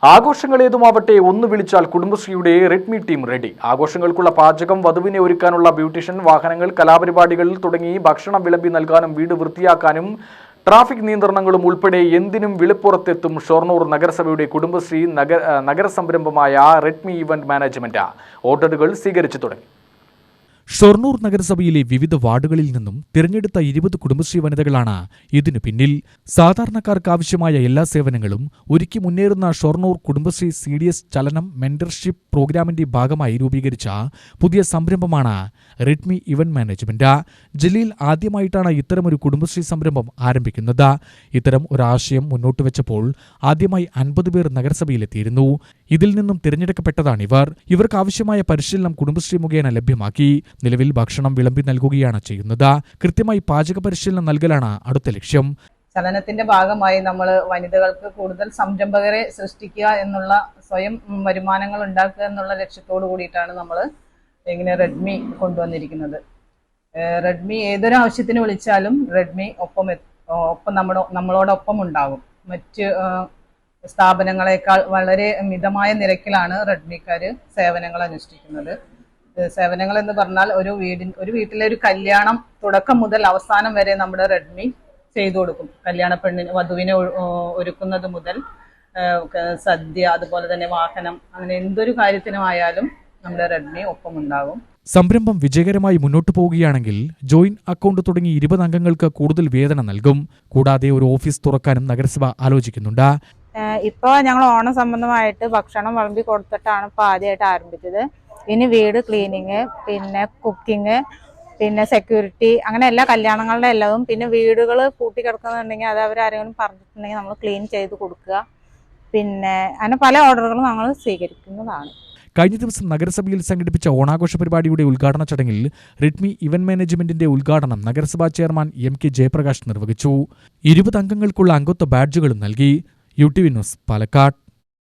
ആഘോഷങ്ങളേതുമാവട്ടെ ഒന്ന് വിളിച്ചാൽ കുടുംബശ്രീയുടെ റെഡ്മി ടീം റെഡി. ആഘോഷങ്ങൾക്കുള്ള പാചകം, വധുവിനെ ഒരുക്കാനുള്ള ബ്യൂട്ടീഷ്യൻ, വാഹനങ്ങൾ, കലാപരിപാടികൾ തുടങ്ങി ഭക്ഷണം വിളമ്പി നൽകാനും വീട് വൃത്തിയാക്കാനും ട്രാഫിക് നിയന്ത്രണങ്ങളും ഉൾപ്പെടെ എന്തിനും വിളിപ്പുറത്തെത്തും ഷൊർണൂർ നഗരസഭയുടെ കുടുംബശ്രീ നഗരസംരംഭമായ റെഡ്മി ഇവന്റ് മാനേജ്മെന്റ്. ഓർഡറുകൾ സ്വീകരിച്ചു തുടങ്ങി. ഷൊർണൂർ നഗരസഭയിലെ വിവിധ വാർഡുകളിൽ നിന്നും തിരഞ്ഞെടുത്ത 20 കുടുംബശ്രീ വനിതകളാണ് ഇതിനു പിന്നിൽ. സാധാരണക്കാർക്ക് ആവശ്യമായ എല്ലാ സേവനങ്ങളും ഒരുക്കി മുന്നേറുന്ന ഷൊർണൂർ കുടുംബശ്രീ CDS ചലനം മെന്റർഷിപ്പ് പ്രോഗ്രാമിന്റെ ഭാഗമായി രൂപീകരിച്ച പുതിയ സംരംഭമാണ് റെഡ്മി ഇവന്റ് മാനേജ്മെന്റ്. ജില്ലയിൽ ആദ്യമായിട്ടാണ് ഇത്തരമൊരു കുടുംബശ്രീ സംരംഭം ആരംഭിക്കുന്നത്. ഇത്തരം ഒരാശയം മുന്നോട്ട് വെച്ചപ്പോൾ ആദ്യമായി 50 പേർ നഗരസഭയിലെത്തിയിരുന്നു. ഇതിൽ നിന്നും തിരഞ്ഞെടുക്കപ്പെട്ടതാണിവർ. ഇവർക്ക് ആവശ്യമായ പരിശീലനം കുടുംബശ്രീ മുഖേന ലഭ്യമാക്കി. നിലവിൽ ഭക്ഷണം വിളമ്പി നൽകുകയാണ് ചെയ്യുന്നത്. കൃത്യമായി പാചക പരിശീലനം നൽകലാണ് അടുത്ത ലക്ഷ്യം. ചലനത്തിന്റെ ഭാഗമായി നമ്മൾ വനിതകൾക്ക് കൂടുതൽ സംരംഭകരെ സൃഷ്ടിക്കുക എന്നുള്ള, സ്വയം വരുമാനങ്ങൾ ഉണ്ടാക്കുക എന്നുള്ള ലക്ഷ്യത്തോടു കൂടിയിട്ടാണ് നമ്മൾ ഇങ്ങനെ റെഡ്മി കൊണ്ടുവന്നിരിക്കുന്നത്. റെഡ്മി ഏതൊരു ആവശ്യത്തിന് വിളിച്ചാലും റെഡ്മി ഒപ്പം നമ്മളോടൊപ്പം ഉണ്ടാകും. മറ്റ് സ്ഥാപനങ്ങളെക്കാൾ വളരെ മിതമായ നിരക്കിലാണ് റെഡ്മിക്കാർ സേവനങ്ങൾ അനുഷ്ഠിക്കുന്നത്. സേവനങ്ങൾ എന്ന് പറഞ്ഞാൽ ഒരു വീട്ടിലെ ഒരു കല്യാണം തുടക്കം മുതൽ അവസാനം വരെ നമ്മുടെ റെഡ്മി ചെയ്തു കൊടുക്കും. കല്യാണ പെണ്ണിന്, വധുവിനെ ഒരുക്കുന്നത് മുതൽ സദ്യ, അതുപോലെ തന്നെ വാഹനം, അങ്ങനെ എന്തൊരു കാര്യത്തിനുമായാലും നമ്മുടെ റെഡ്മി ഒപ്പം ഉണ്ടാകും. സംരംഭം വിജയകരമായി മുന്നോട്ടു പോവുകയാണെങ്കിൽ ജോയിന്റ് അക്കൗണ്ട് തുടങ്ങി 20 അംഗങ്ങൾക്ക് കൂടുതൽ വേതനം നൽകും. കൂടാതെ ഒരു ഓഫീസ് തുറക്കാനും നഗരസഭ ആലോചിക്കുന്നുണ്ട്. ഇപ്പോൾ ഞങ്ങൾ ഓണം സംബന്ധമായിട്ട് ഭക്ഷണം വിളമ്പി കൊടുത്തിട്ടാണ് ഇപ്പോൾ ആദ്യമായിട്ട് ആരംഭിച്ചത്. ഇനി വീട് ക്ലീനിങ്, പിന്നെ കുക്കിങ്, പിന്നെ സെക്യൂരിറ്റി, അങ്ങനെ എല്ലാ കല്യാണങ്ങളുടെ എല്ലാതും, പിന്നെ വീടുകൾ കൂട്ടിക്കിടക്കുന്നുണ്ടെങ്കിൽ അത് അവരാരെങ്കിലും പറഞ്ഞിട്ടുണ്ടെങ്കിൽ നമ്മൾ ക്ലീൻ ചെയ്ത് കൊടുക്കുക. പിന്നെ അങ്ങനെ പല ഓർഡറുകളും ഞങ്ങൾ സ്വീകരിക്കുന്നതാണ്. കഴിഞ്ഞ ദിവസം നഗരസഭയിൽ സംഘടിപ്പിച്ച ഓണാഘോഷ പരിപാടിയുടെ ഉദ്ഘാടന ചടങ്ങിൽ റെഡ്മി ഇവന്റ് മാനേജ്മെന്റിന്റെ ഉദ്ഘാടനം നഗരസഭാ ചെയർമാൻ MK ജയപ്രകാശ് നിർവഹിച്ചു. 20 അംഗങ്ങൾക്കുള്ള അംഗത്വ ബാഡ്ജുകളും നൽകി. UTV news, Palakkad.